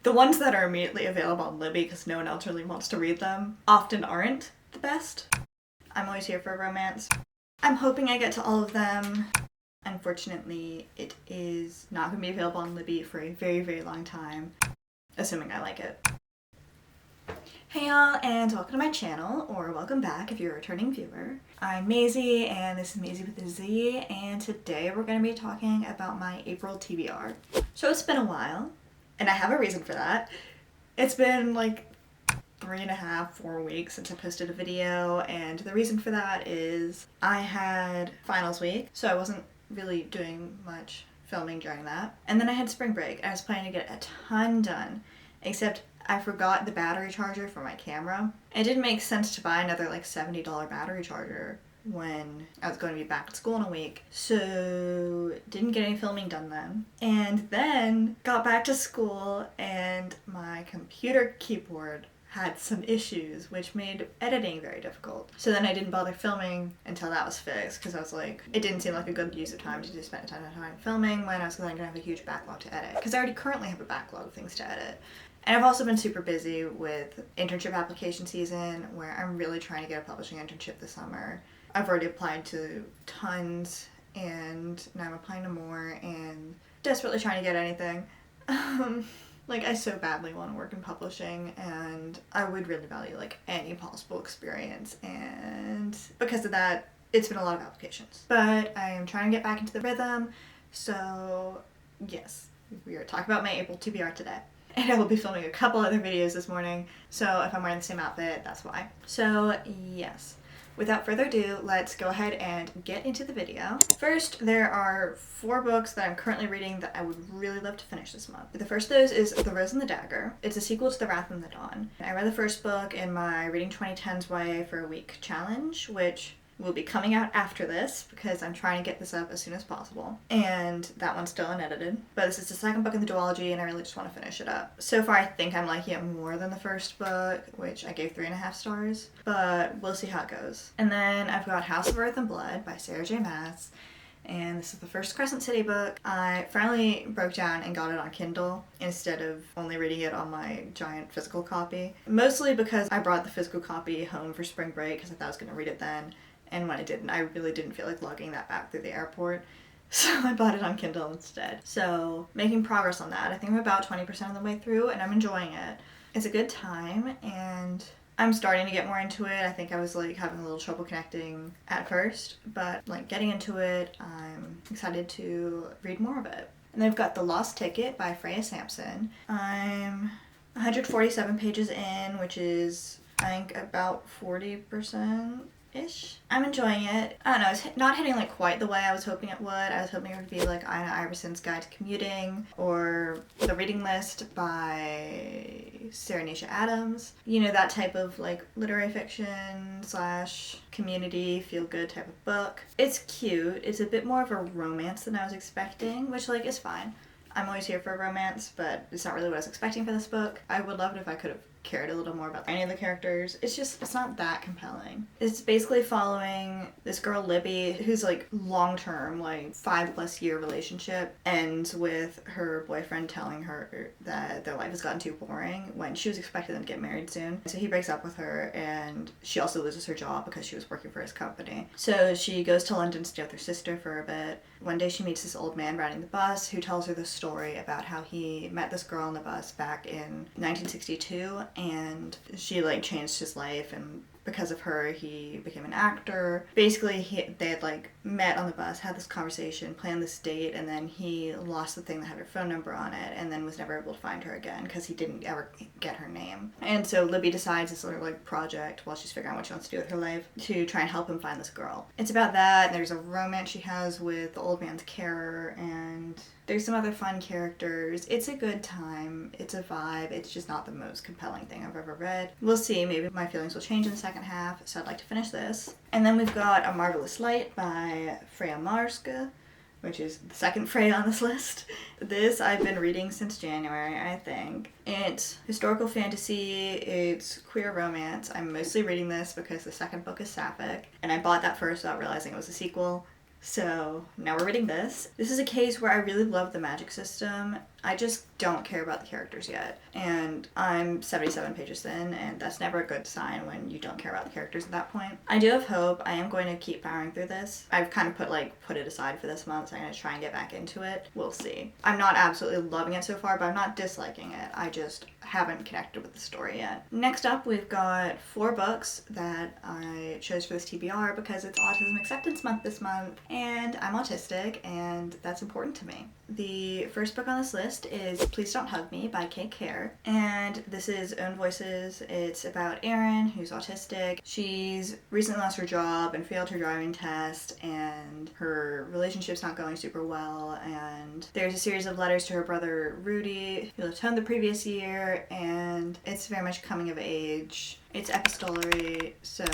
The ones that are immediately available on Libby because no one else really wants to read them often aren't the best. I'm always here for romance. I'm hoping I get to all of them. Unfortunately, it is not going to be available on Libby for a very, very long time, assuming I like it. Hey y'all, and welcome to my channel, or welcome back if you're a returning viewer. I'm Maisie, and this is Maisie with a Z, and today we're going to be talking about my April TBR. So it's been a while, and I have a reason for that. It's been like 3.5, 4 weeks since I posted a video, and the reason for that is I had finals week, so I wasn't really doing much filming during that. And then I had spring break, and I was planning to get a ton done, except I forgot the battery charger for my camera. It didn't make sense to buy another like $70 battery charger when I was going to be back at school in a week. So didn't get any filming done then. And then got back to school and my computer keyboard had some issues which made editing very difficult. So then I didn't bother filming until that was fixed because I was like, it didn't seem like a good use of time to just spend a ton of time filming when I was going to have a huge backlog to edit. Because I already currently have a backlog of things to edit. And I've also been super busy with internship application season where I'm really trying to get a publishing internship this summer. I've already applied to tons and now I'm applying to more and desperately trying to get anything. Like I so badly want to work in publishing and I would really value like any possible experience, and because of that it's been a lot of applications. But I am trying to get back into the rhythm, so yes, we are talking about my April TBR today. And I will be filming a couple other videos this morning, so if I'm wearing the same outfit, that's why. So yes, without further ado, let's go ahead and get into the video. First, there are 4 books that I'm currently reading that I would really love to finish this month. The first of those is The Rose and the Dagger. It's a sequel to The Wrath and the Dawn. I read the first book in my Reading 2010s YA for a Week challenge, which will be coming out after this because I'm trying to get this up as soon as possible. And that one's still unedited. But this is the second book in the duology and I really just want to finish it up. So far I think I'm liking it more than the first book, which I gave 3.5 stars, but we'll see how it goes. And then I've got House of Earth and Blood by Sarah J. Maas. And this is the first Crescent City book. I finally broke down and got it on Kindle instead of only reading it on my giant physical copy. Mostly because I brought the physical copy home for spring break because I thought I was going to read it then. And when I didn't, I really didn't feel like lugging that back through the airport. So I bought it on Kindle instead. So making progress on that. I think I'm about 20% of the way through and I'm enjoying it. It's a good time and I'm starting to get more into it. I think I was like having a little trouble connecting at first, but like getting into it, I'm excited to read more of it. And then I've got The Lost Ticket by Freya Sampson. I'm 147 pages in, which is I think about 40%. Ish. I'm enjoying it. I don't know, it's not hitting like quite the way I was hoping it would. I was hoping it would be like Ina Iverson's Guide to Commuting or The Reading List by Sarah Nisha Adams. You know, that type of like literary fiction / community feel-good type of book. It's cute. It's a bit more of a romance than I was expecting, which like is fine. I'm always here for romance, but it's not really what I was expecting for this book. I would love it if I could have cared a little more about any of the characters. It's not that compelling. It's basically following this girl Libby who's like long-term, like 5+ year relationship ends with her boyfriend telling her that their life has gotten too boring when she was expecting them to get married soon. So he breaks up with her and she also loses her job because she was working for his company. So she goes to London to stay with her sister for a bit. One day she meets this old man riding the bus who tells her the story about how he met this girl on the bus back in 1962 and she like changed his life, and because of her he became an actor. Basically they had like met on the bus, had this conversation, planned this date, and then he lost the thing that had her phone number on it and then was never able to find her again because he didn't ever get her name. And so Libby decides this sort of like project while she's figuring out what she wants to do with her life to try and help him find this girl. It's about that, and there's a romance she has with the old man's carer, and there's some other fun characters. It's a good time. It's a vibe. It's just not the most compelling thing I've ever read. We'll see. Maybe my feelings will change in the second half, so I'd like to finish this. And then we've got A Marvelous Light by Freya Marska, which is the second Freya on this list. This I've been reading since January, I think. It's historical fantasy, it's queer romance. I'm mostly reading this because the second book is sapphic, and I bought that first without realizing it was a sequel. So now we're reading this. This is a case where I really love the magic system I just don't care about the characters yet. And I'm 77 pages in, and that's never a good sign when you don't care about the characters at that point. I do have hope. I am going to keep powering through this. I've kind of put it aside for this month, so I'm going to try and get back into it. We'll see. I'm not absolutely loving it so far, but I'm not disliking it. I just haven't connected with the story yet. Next up, we've got 4 books that I chose for this TBR because it's Autism Acceptance Month this month, and I'm autistic, and that's important to me. The first book on this list is Please Don't Hug Me by Kate Kerr, and this is Own Voices. It's about Erin, who's autistic. She's recently lost her job and failed her driving test, and her relationship's not going super well, and there's a series of letters to her brother Rudy, who left home the previous year, and it's very much coming of age. It's epistolary, so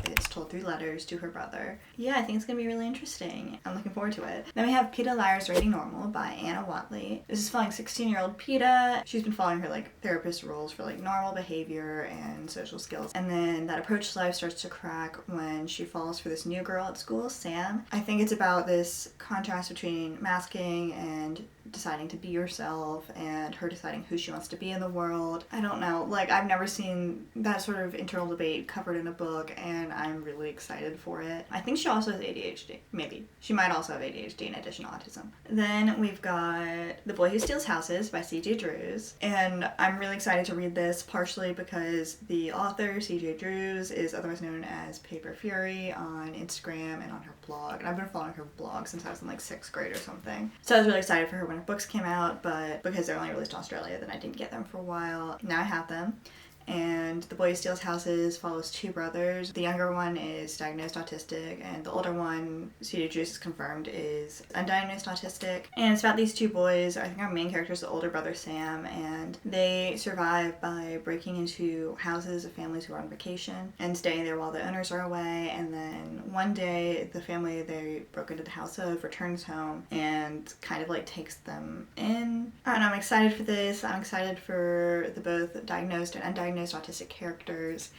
it's told through letters to her brother. Yeah, I think it's going to be really interesting. I'm looking forward to it. Then we have Peta Lyra's Rating Normal by Anna Watley. This is following 16-year-old Peta. She's been following her therapist roles for normal behavior and social skills. And then that approach to life starts to crack when she falls for this new girl at school, Sam. I think it's about this contrast between masking and deciding to be yourself and her deciding who she wants to be in the world. I don't know. I've never seen that sort of internal debate covered in a book, and I'm really excited for it. I think she also has ADHD. Maybe. She might also have ADHD in addition to autism. Then we've got The Boy Who Steals Houses by C.J. Drews, and I'm really excited to read this, partially because the author, C.J. Drews, is otherwise known as Paper Fury on Instagram and on her blog, and I've been following her blog since I was in 6th grade or something. So I was really excited for her when her books came out, but because they're only released in Australia, then I didn't get them for a while. Now I have them. And The Boy Who Steals Houses follows 2 brothers. The younger one is diagnosed autistic, and the older one, C.J. Drews is confirmed, is undiagnosed autistic. And it's about these 2 boys. I think our main character is the older brother, Sam, and they survive by breaking into houses of families who are on vacation and staying there while the owners are away. And then one day, the family they broke into the house of returns home and kind of takes them in. I don't know, I'm excited for this. I'm excited for the both diagnosed and undiagnosed autistic characters,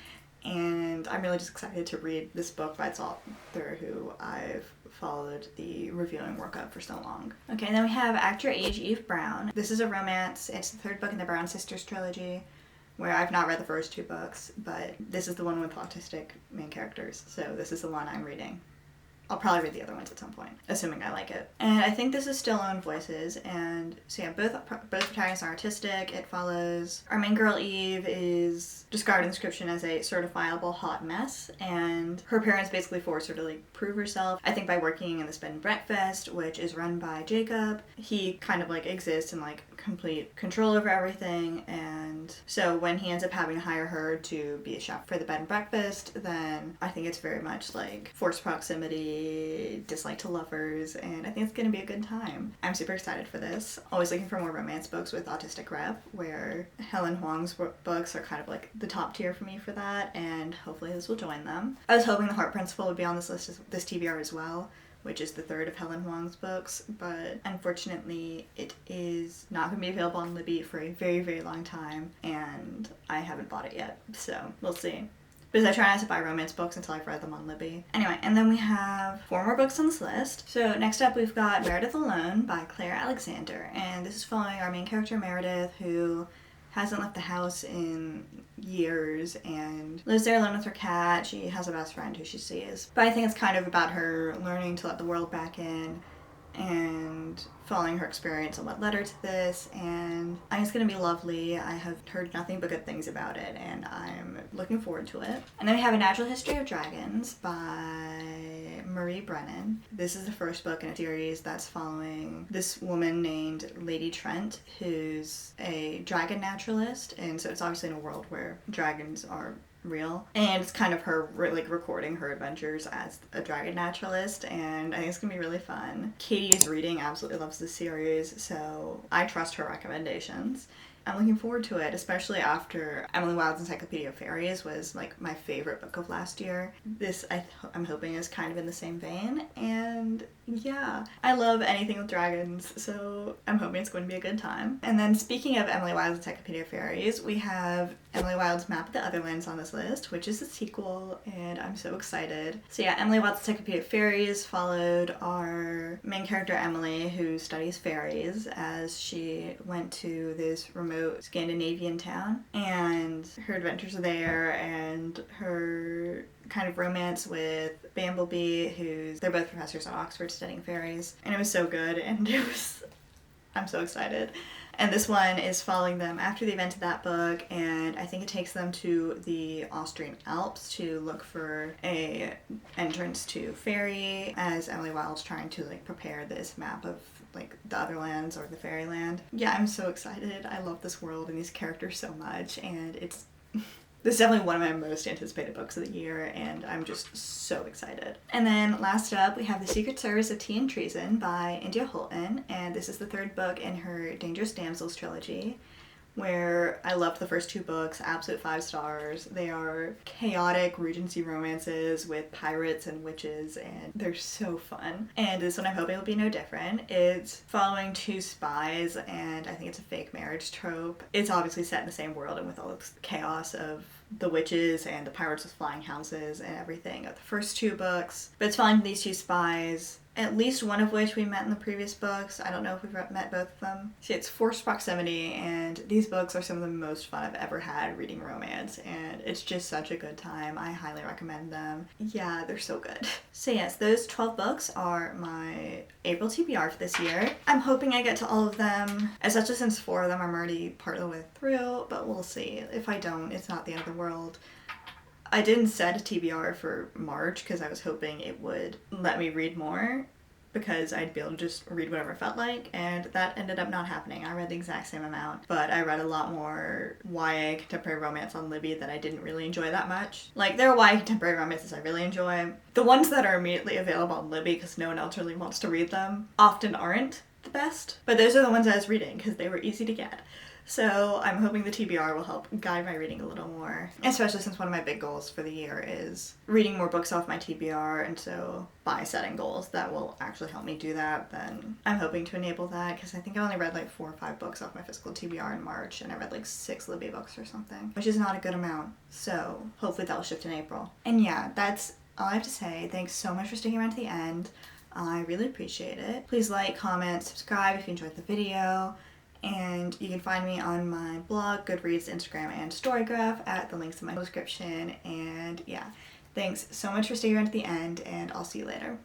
and I'm really just excited to read this book by its author, who I've followed the reviewing work of for so long. Okay, and then we have Act Your Age, Eve Brown. This is a romance. It's the 3rd book in the Brown Sisters trilogy, where I've not read the first 2 books, but this is the one with autistic main characters, so this is the one I'm reading. I'll probably read the other ones at some point, assuming I like it. And I think this is still Own Voices, and so yeah, both protagonists are artistic. It follows our main girl Eve is described in the description as a certifiable hot mess, and her parents basically force her to prove herself. I think by working in this bed and breakfast, which is run by Jacob, he kind of exists in complete control over everything, and so when he ends up having to hire her to be a chef for the bed and breakfast, then I think it's very much forced proximity, dislike to lovers, and I think it's going to be a good time. I'm super excited for this. Always looking for more romance books with autistic rep, where Helen Huang's books are kind of the top tier for me for that, and hopefully this will join them. I was hoping The Heart Principle would be on this list, this TBR as well, which is the 3rd of Helen Huang's books, but unfortunately it is not going to be available on Libby for a very, very long time, and I haven't bought it yet, so we'll see. Because I try not to buy romance books until I've read them on Libby. Anyway, and then we have 4 more books on this list. So next up we've got Meredith Alone by Claire Alexander, and this is following our main character Meredith, who hasn't left the house in years and lives there alone with her cat. She has a best friend who she sees. But I think it's kind of about her learning to let the world back in and following her experience and what led her to this, and I think it's going to be lovely. I have heard nothing but good things about it, and I'm looking forward to it. And then we have A Natural History of Dragons by Marie Brennan. This is the first book in a series that's following this woman named Lady Trent, who's a dragon naturalist, and so it's obviously in a world where dragons are real, and it's kind of her recording her adventures as a dragon naturalist, and I think it's gonna be really fun. Katie is reading, absolutely loves the series, so I trust her recommendations. I'm looking forward to it, especially after Emily Wilde's Encyclopedia of Fairies was like my favorite book of last year. This I'm hoping is kind of in the same vein, and yeah, I love anything with dragons, so I'm hoping it's going to be a good time. And then speaking of Emily Wilde's Encyclopedia of Fairies, we have Emily Wilde's Map of the Otherlands on this list, which is a sequel, and I'm so excited. So yeah, Emily Wilde's Encyclopedia of Fairies followed our main character Emily, who studies fairies, as she went to this remote Scandinavian town, and her adventures there, and her kind of romance with Bamblebee, they're both professors at Oxford studying fairies, and it was so good, and I'm so excited. And this one is following them after the event of that book, and I think it takes them to the Austrian Alps to look for a entrance to fairy, as Emily Wilde's trying to like prepare this map of like the Otherlands or the fairyland. Yeah, I'm so excited. I love this world and these characters so much, and it's this is definitely one of my most anticipated books of the year, and I'm just so excited. And then last up, we have The Secret Service of Tea and Treason by India Holton, and this is the third book in her Dangerous Damsels trilogy, where I loved the first two books, absolute 5 stars. They are chaotic Regency romances with pirates and witches, and they're so fun. And this one I'm hoping will be no different. It's following 2 spies, and I think it's a fake marriage trope. It's obviously set in the same world and with all the chaos of the witches and the pirates with flying houses and everything of the first 2 books. But it's following these 2 spies, at least one of which we met in the previous books. I don't know if we've met both of them. See, it's Forced Proximity, and these books are some of the most fun I've ever had reading romance, and it's just such a good time. I highly recommend them. Yeah, they're so good. So yes, those 12 books are my April TBR for this year. I'm hoping I get to all of them, especially since 4 of them I'm already part of the way through, but we'll see. If I don't, it's not the end of the world. I didn't set a TBR for March because I was hoping it would let me read more, because I'd be able to just read whatever it felt like, and that ended up not happening. I read the exact same amount, but I read a lot more YA contemporary romance on Libby that I didn't really enjoy that much. Like, there are YA contemporary romances I really enjoy. The ones that are immediately available on Libby because no one else really wants to read them often aren't the best, but those are the ones I was reading because they were easy to get. So I'm hoping the TBR will help guide my reading a little more, especially since one of my big goals for the year is reading more books off my TBR, and so by setting goals that will actually help me do that, then I'm hoping to enable that, because I think I only read like 4 or 5 books off my physical TBR in March, and I read like 6 Libby books or something, which is not a good amount, so hopefully that'll shift in April. And yeah, that's all I have to say. Thanks so much for sticking around to the end. I really appreciate it. Please like, comment, subscribe if you enjoyed the video. And you can find me on my blog, Goodreads, Instagram, and Storygraph at the links in my description. And yeah, thanks so much for sticking around to the end, and I'll see you later.